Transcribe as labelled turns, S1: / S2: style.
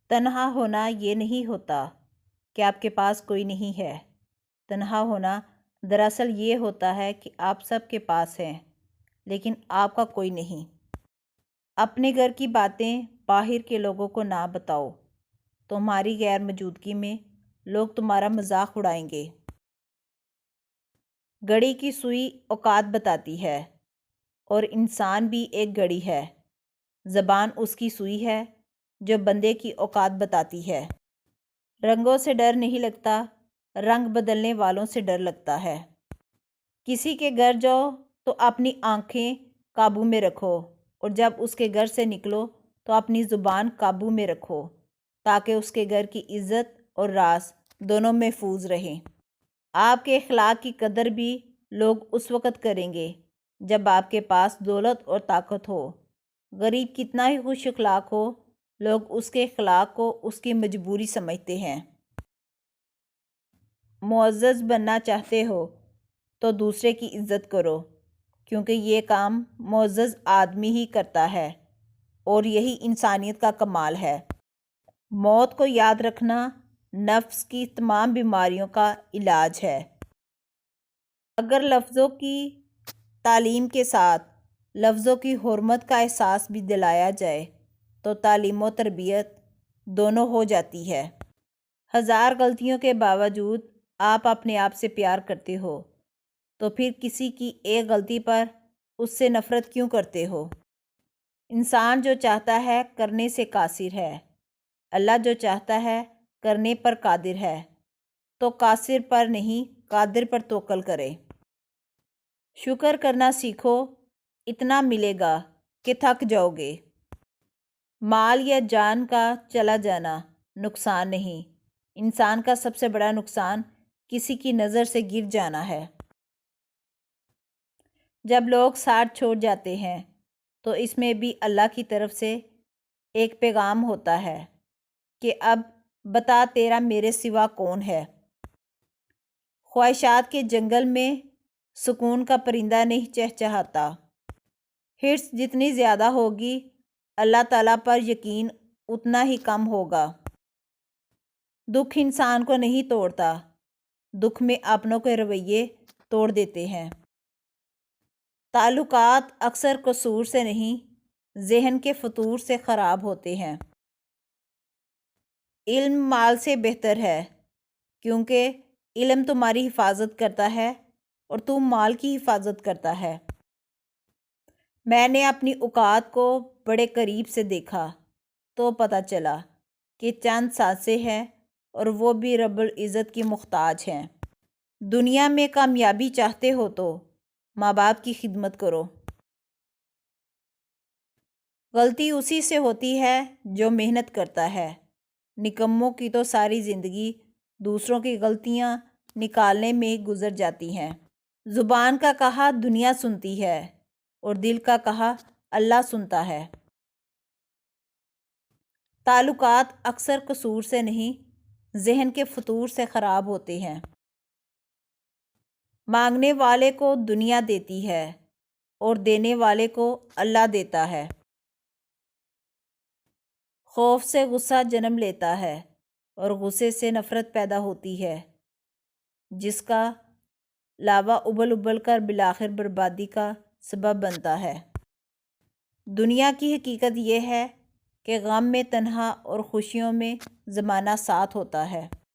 S1: تنہا ہونا یہ نہیں ہوتا کہ آپ کے پاس کوئی نہیں ہے۔ تنہا ہونا دراصل یہ ہوتا ہے کہ آپ سب کے پاس ہیں لیکن آپ کا کوئی نہیں۔ اپنے گھر کی باتیں باہر کے لوگوں کو نہ بتاؤ۔ تمہاری غیر موجودگی میں لوگ تمہارا مذاق اڑائیں گے۔ گھڑی کی سوئی اوقات بتاتی ہے اور انسان بھی ایک گھڑی ہے۔ زبان اس کی سوئی ہے جو بندے کی اوقات بتاتی ہے۔ رنگوں سے ڈر نہیں لگتا، رنگ بدلنے والوں سے ڈر لگتا ہے۔ کسی کے گھر جاؤ تو اپنی آنکھیں قابو میں رکھو اور جب اس کے گھر سے نکلو تو اپنی زبان قابو میں رکھو تاکہ اس کے گھر کی عزت اور راز دونوں محفوظ رہیں۔ آپ کے اخلاق کی قدر بھی لوگ اس وقت کریں گے جب آپ کے پاس دولت اور طاقت ہو۔ غریب کتنا ہی خوش اخلاق ہو، لوگ اس کے اخلاق کو اس کی مجبوری سمجھتے ہیں۔ معزز بننا چاہتے ہو تو دوسرے کی عزت کرو کیونکہ یہ کام معزز آدمی ہی کرتا ہے اور یہی انسانیت کا کمال ہے۔ موت کو یاد رکھنا نفس کی تمام بیماریوں کا علاج ہے۔ اگر لفظوں کی تعلیم کے ساتھ لفظوں کی حرمت کا احساس بھی دلایا جائے تو تعلیم و تربیت دونوں ہو جاتی ہے۔ ہزار غلطیوں کے باوجود آپ اپنے آپ سے پیار کرتے ہو تو پھر کسی کی ایک غلطی پر اس سے نفرت کیوں کرتے ہو؟ انسان جو چاہتا ہے کرنے سے قاصر ہے، اللہ جو چاہتا ہے کرنے پر قادر ہے، تو قاصر پر نہیں قادر پر توکل کرے۔ شکر کرنا سیکھو، اتنا ملے گا کہ تھک جاؤ گے۔ مال یا جان کا چلا جانا نقصان نہیں، انسان کا سب سے بڑا نقصان کسی کی نظر سے گر جانا ہے۔ جب لوگ ساتھ چھوڑ جاتے ہیں تو اس میں بھی اللہ کی طرف سے ایک پیغام ہوتا ہے کہ اب بتا تیرا میرے سوا کون ہے۔ خواہشات کے جنگل میں سکون کا پرندہ نہیں چہچہاتا۔ حرص جتنی زیادہ ہوگی اللہ تعالیٰ پر یقین اتنا ہی کم ہوگا۔ دکھ انسان کو نہیں توڑتا، دکھ میں اپنوں کے رویے توڑ دیتے ہیں۔ تعلقات اکثر قصور سے نہیں، ذہن کے فطور سے خراب ہوتے ہیں۔ علم مال سے بہتر ہے کیونکہ علم تمہاری حفاظت کرتا ہے اور تم مال کی حفاظت کرتا ہے۔ میں نے اپنی اوقات کو بڑے قریب سے دیکھا تو پتہ چلا کہ چند سانسیں ہیں اور وہ بھی رب العزت کی محتاج ہیں۔ دنیا میں کامیابی چاہتے ہو تو ماں باپ کی خدمت کرو۔ غلطی اسی سے ہوتی ہے جو محنت کرتا ہے، نکموں کی تو ساری زندگی دوسروں کی غلطیاں نکالنے میں گزر جاتی ہیں۔ زبان کا کہا دنیا سنتی ہے اور دل کا کہا اللہ سنتا ہے۔ تعلقات اکثر قصور سے نہیں، ذہن کے فطور سے خراب ہوتے ہیں۔ مانگنے والے کو دنیا دیتی ہے اور دینے والے کو اللہ دیتا ہے۔ خوف سے غصہ جنم لیتا ہے اور غصے سے نفرت پیدا ہوتی ہے جس کا لاوا ابل ابل کر بالآخر بربادی کا سبب بنتا ہے۔ دنیا کی حقیقت یہ ہے کہ غم میں تنہا اور خوشیوں میں زمانہ ساتھ ہوتا ہے۔